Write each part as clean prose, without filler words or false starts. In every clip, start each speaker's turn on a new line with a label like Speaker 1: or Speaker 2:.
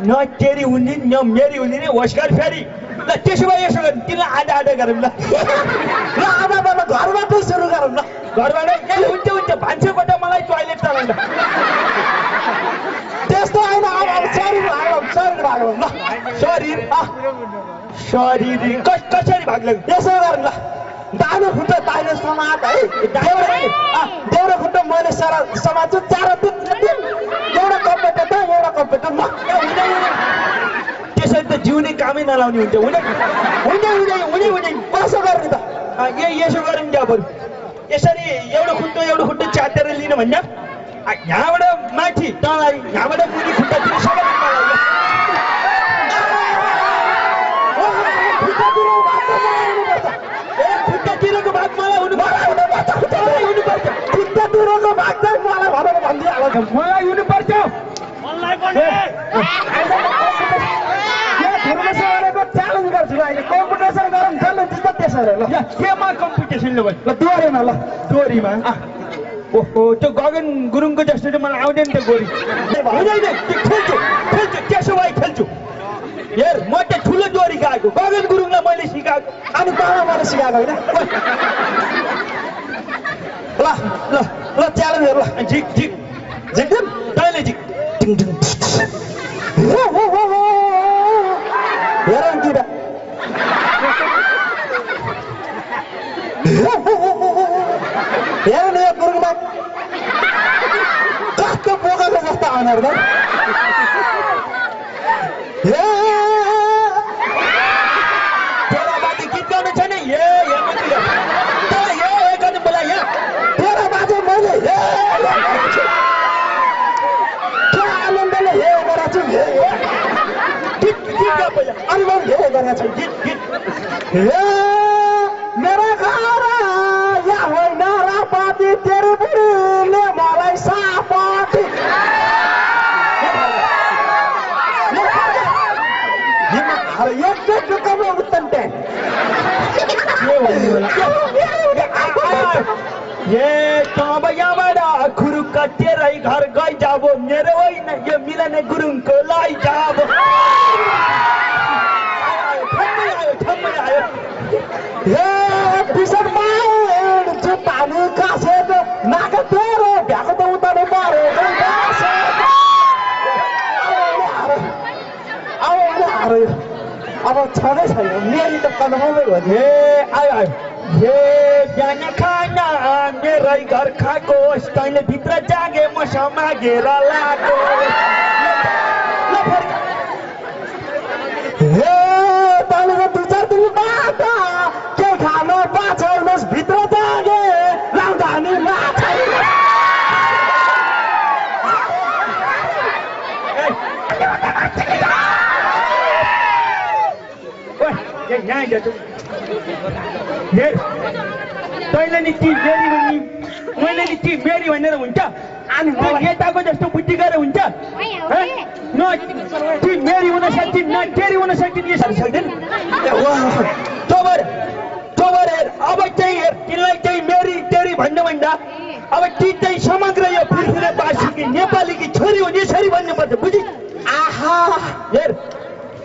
Speaker 1: न तेरी हुने न मेरी हुने नि होस्कार फेरि ल त्यसो भए यसो गर्नु तिमीलाई आधा आधा गरौँ ल
Speaker 2: ल आधा बेला घरबाटै सुरु गरौँ ल
Speaker 1: घरबाट ए हुन्छ हुन्छ भान्से कोठा मलाई टोयलेट चलाउनु
Speaker 2: त्यस्तो होइन अब शरीर भागौँ ल
Speaker 1: शरीर शरीर कसरी भाग लाग्यो
Speaker 2: यसो गरौँ ल दाहिने खुट्टा दाहिने समात है देउरे खुट्टा मैले समात्छु चारो दिन एउटा कम्प्युटर त एउटा कम्प्युटर ल
Speaker 1: त्यसरी त जिउने कामै नलाउने हुन्छ हुँदै
Speaker 2: कसो गर्ने त
Speaker 1: यसो गरौँ नि अब यसरी एउटा खुट्टा च्यातेर लिनु भन्दा यहाँबाट माथि तँलाई यहाँबाट मुनि खुट्टातिर सबै खुट्टातिरको भाग मलाई हुनुपर्छ
Speaker 2: खुट्टातिरको भाग चाहिँ मलाई भनेर भनिदिइहाल्छ
Speaker 1: मलाई हुनुपर्छ
Speaker 2: च्यालेन्ज गर्छु अहिले कम्पिटिसन गरौँ जसले जित्छ त्यसरी ल
Speaker 1: केमा कम्पिटिसन ल
Speaker 2: दोहोरीमा ल
Speaker 1: दोहोरीमा ओहो त्यो गगन गुरुङको जस्तो चाहिँ मलाई आउँदैन त्यो गोरी हुँदैन खेल्छु त्यसो भए खेल्छु हेर म त ठुलो दोहोरी गएको गगन गुरुङलाई मैले सिकाएको
Speaker 2: अनि तँलाई मैले सिकाएको होइन ल ल ल च्यालेन्ज हेर ल
Speaker 1: झिक
Speaker 2: जित्दिम
Speaker 1: तैँले झिक
Speaker 2: हेर कि त हेर न यो गुरुङमा कस्तो बोकाको जस्तो अनुहार त
Speaker 1: तेरा बाजे गीत गाउनु छैन ए माथि तँलाई ए गर्नु बोला यहाँ
Speaker 2: तेरा बाजे मैले के आनन्दले हे गरेको छु
Speaker 1: गीत गा पहिला
Speaker 2: अनि मैले हे गरेको छु
Speaker 1: गीत
Speaker 2: मेरा घर या होइन र पाती तेरो बुढीले मलाई सापाती एक कमा उत्तम ट्याङ
Speaker 1: ये तब यहाँबाट खुरुक्क तेरै घर गइ जाबो मेरो होइन यो मिलने गुरुङको लाई जाबो आयो
Speaker 2: हे टिसर्ट माइन्ड जुत्ताले कासेको नाक तेरो भ्याएको त उताले परेको अब छँदै छैन मेरी त कन्फर्मै हो नि
Speaker 1: आयो हे बिहान खाना मेरै घर खाएको तैँले भित्र जागे मसँग मागेर लाएको
Speaker 2: हे तैँले दुई चार दिन बाद के खानु बाछौनुहोस् भित्र जागे लाउँदा नि
Speaker 1: तैँले नि ती मेरी भन्ने मैले नि ती मेरी भनेर हुन्छ अनि नेताको जस्तो बुद्धि गरेर हुन्छ न ती मेरी हुन सक्दिन न तेरी हुन सक्दिन यसरी सक्दैन चोबर हेर अब चाहिँ हेर तिमीलाई चाहिँ मेरी तेरी भन्दा अब ती चाहिँ समग्र यो पृथ्वी वासीकी नेपालीकी छोरी हुने यसरी भन्नुपर्छ बुझि
Speaker 2: आहा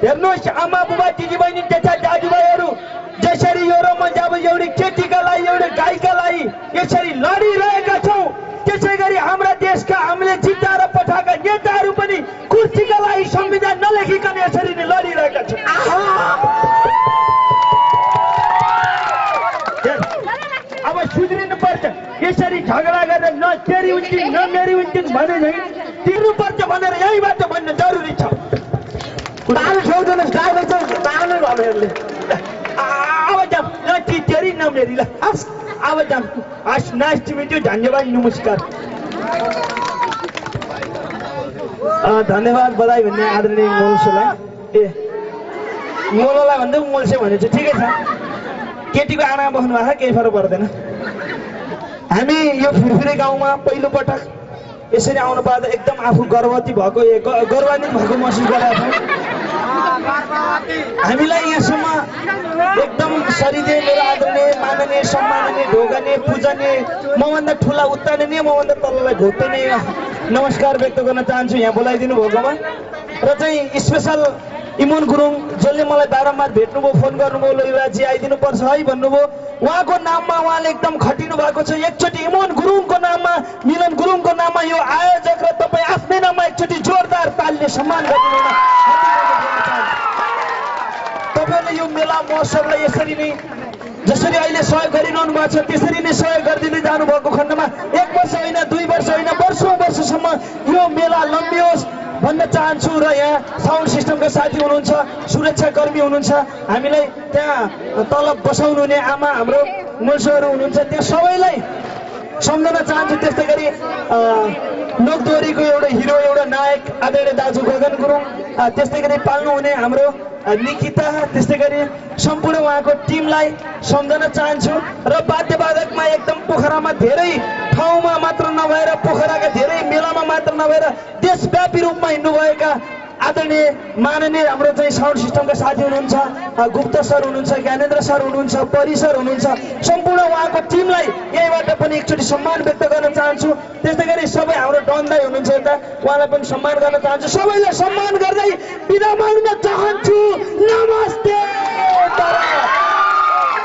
Speaker 1: हेर्नुहोस् आमा बुबा दिदीबहिनी त्यता दाजुभाइहरू जसरी यो रोमा जब एउटै केटीका लागि एउटै गाईका लागि यसरी लडिरहेका छौँ त्यसै गरी हाम्रा देशका हामीले जिताएर पठाएका नेताहरू पनि कुर्सीका लागि संविधान नलेखिकन यसरी नै लडिरहेका छन् अब सुध्रिनु पर्छ यसरी झगडा गरेर न तेरी हुन्थिन् न मेरी हुन्थिन् भने झैँ तिर्नुपर्छ भनेर यहीँबाट भन्न जरुरी छ
Speaker 2: तालु छेउजनस् ड्राइभर चाहिँ तालु भनेरले
Speaker 1: अब जाम न ती तेरी न मेरी ल अब जाम हस् नाइस टु मिट यु धन्यवाद नमस्कार
Speaker 2: धन्यवाद बधाई भन्ने आदरणीय मोलसेलाई
Speaker 1: मोलोलाई भन्दा मोलसे भनेको छ ठिकै छ केटीको आना बस्नु भएको केही फरक पर्दैन हामी यो फिरफिरे गाउँमा पहिलो पटक यसरी आउनु पाउँदा एकदम आफू गर्भवती भएको गौरवान्वित भएको महसुस गरेका छौँ हामीलाई यहाँसम्म एकदम सरिदे मेरो आदरणीय माननीय सम्माननीय ढोगने पूजने मभन्दा ठुला उत्ताने मभन्दा तललाई घोक्ने नमस्कार व्यक्त गर्न चाहन्छु यहाँ बोलाइदिनु भएकोमा र चाहिँ स्पेसल इमोन गुरुङ जसले मलाई बारम्बार भेट्नुभयो, फोन गर्नुभयो, ल युवराजी आइदिनु पर्छ है भन्नुभयो। उहाँको नाममा उहाँले एकदम खटिनु भएको छ। एकचोटि इमोन गुरुङको नाममा, मिलन गुरुङको नाममा यो आयोजक र तपाईँ आफ्नै नाममा एकचोटि जोरदार तालीले सम्मान गरिदिनु होला। तपाईँले यो मेला महोत्सवलाई यसरी नै जसरी अहिले सहयोग गरिरहनु भएको छ त्यसरी नै सहयोग गरिदिँदै जानुभएको खण्डमा 1 वर्ष होइन, 2 वर्ष होइन, वर्षौँसम्म यो मेला लम्बियोस् भन्न चाहन्छु। र यहाँ साउन्ड सिस्टमका साथी हुनुहुन्छ, सुरक्षाकर्मी हुनुहुन्छ, हामीलाई त्यहाँ तल बसाउनु हुने आमा हाम्रो मुल्सहरू हुनुहुन्छ, त्यो सबैलाई सम्झन चाहन्छु। त्यस्तै गरी लोकदोहोरीको एउटा हिरो, एउटा नायक आदरणीय दाजु गगन गुरुङ, त्यस्तै गरी पाल्नु हुने हाम्रो निकिता, त्यस्तै गरी सम्पूर्ण उहाँको टिमलाई सम्झन चाहन्छु। र वाद्यवादकमा एकदम पोखरामा धेरै ठाउँमा मात्र नभएर, पोखराका धेरै मेलामा मात्र नभएर देशव्यापी रूपमा हिँड्नुभएका आदरणीय माननीय हाम्रो चाहिँ साउन्ड सिस्टमका साथी हुनुहुन्छ, गुप्त सर हुनुहुन्छ, ज्ञानेन्द्र सर हुनुहुन्छ, परि सर हुनुहुन्छ, सम्पूर्ण उहाँको टिमलाई यहीबाट पनि एकचोटि सम्मान व्यक्त गर्न चाहन्छु। त्यस्तै गरी सबै हाम्रो डन दाइ हुनुहुन्छ यता, उहाँलाई पनि सम्मान गर्न चाहन्छु। सबैलाई सम्मान गर्दै बिदा माग्न चाहन्छु। नमस्ते।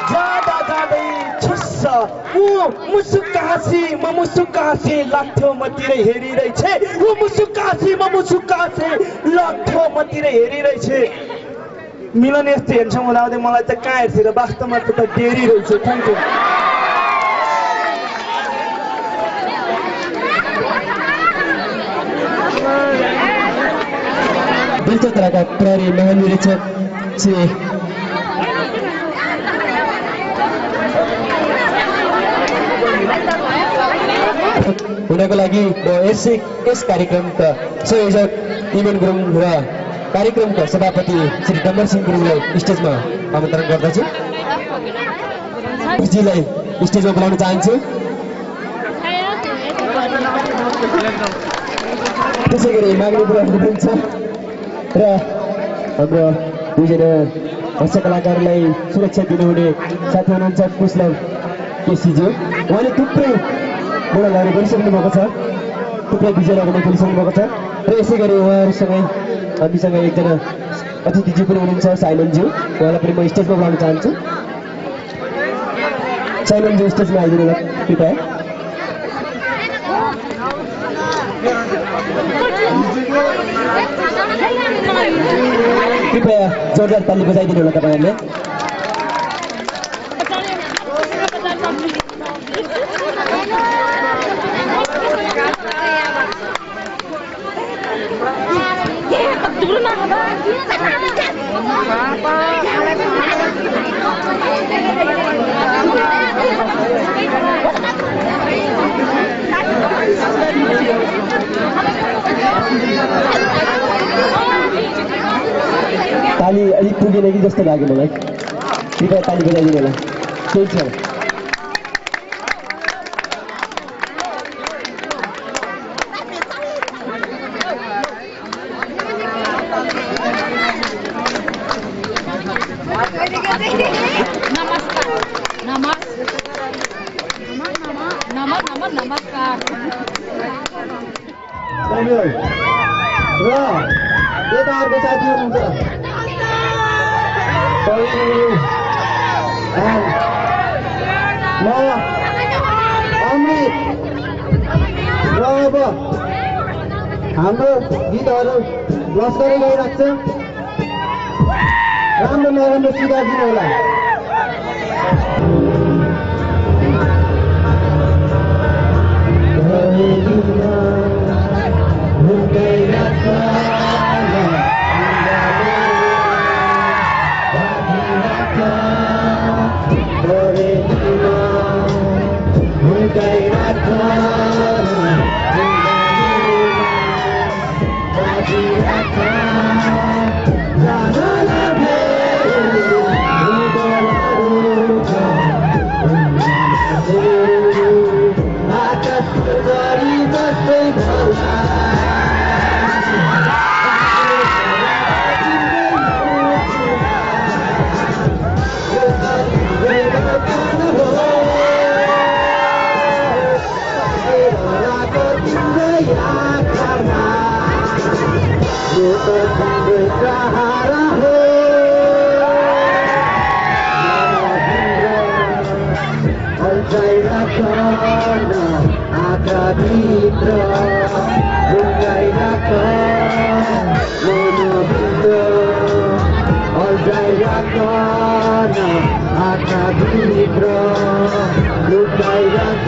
Speaker 1: जाँदा जाँदै छुस्स मुसुक्क हाँसी म मुसुक्क हाँसी लाग्थ्यो मतिर हेरिरहेछ, ऊ मुसुक्क हाँसी म मुसुक्क हाँसी लाग्थ्यो मतिर हेरिरहेछ। मिलन यस्तो हेर्छौँ हुँदाहुँदै मलाई त कहाँ हेर्थ्यो र वास्तवमा त डेरिरहेछ। Thank you.
Speaker 2: बेलचोतराका प्रहरी महानिरीक्षक श्री हुनको लागि म यस कार्यक्रमका संयोजक इमन गुरुङ र कार्यक्रमका सभापति श्री डम्बर सिंह गुरुङलाई स्टेजमा आमन्त्रण गर्दछु। जीलाई स्टेजमा बोलाउन चाहन्छु। त्यसै गरी माग्ने बुढाहरू हुन्छ र हाम्रो दुईजना हास्य कलाकारलाई सुरक्षा दिनुहुने साथी हुनुहुन्छ कुशल केसीज्यू। उहाँले थुप्रै मोडलहरू गरिसक्नु भएको छ, थुप्रै विजयहरू खेलिसक्नु भएको छ। र यसै गरी उहाँहरूसँगै हामीसँग एकजना अतिथिज्यू पनि हुनुहुन्छ साइमनज्यू, उहाँलाई पनि म स्टेजमा बोलाउन चाहन्छु। साइमनज्यू स्टेजमा आइदिनु होला कृपया। कृपया जोरदार ताली बजाइदिनु होला तपाईँहरूले। ताली अलिक पुगेन कि जस्तो लाग्यो मलाई, कृपया ताली बजाइदिनु होला। केही छ
Speaker 3: नमस्कार।
Speaker 2: र यताहरूको साथी हुनुहुन्छ म अमृत। र अब हाम्रो गीतहरू लस्करै गइरहेको छ, राम्रो नराम्रो सुधार दिनु होला। यो त तिम्रो सहारा हो अल्झाइराख न आँखाभित्र लुकाइराख मनभित्र अल्झाइराख न आँखाभित्र लुकाइराख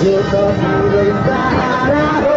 Speaker 2: Yo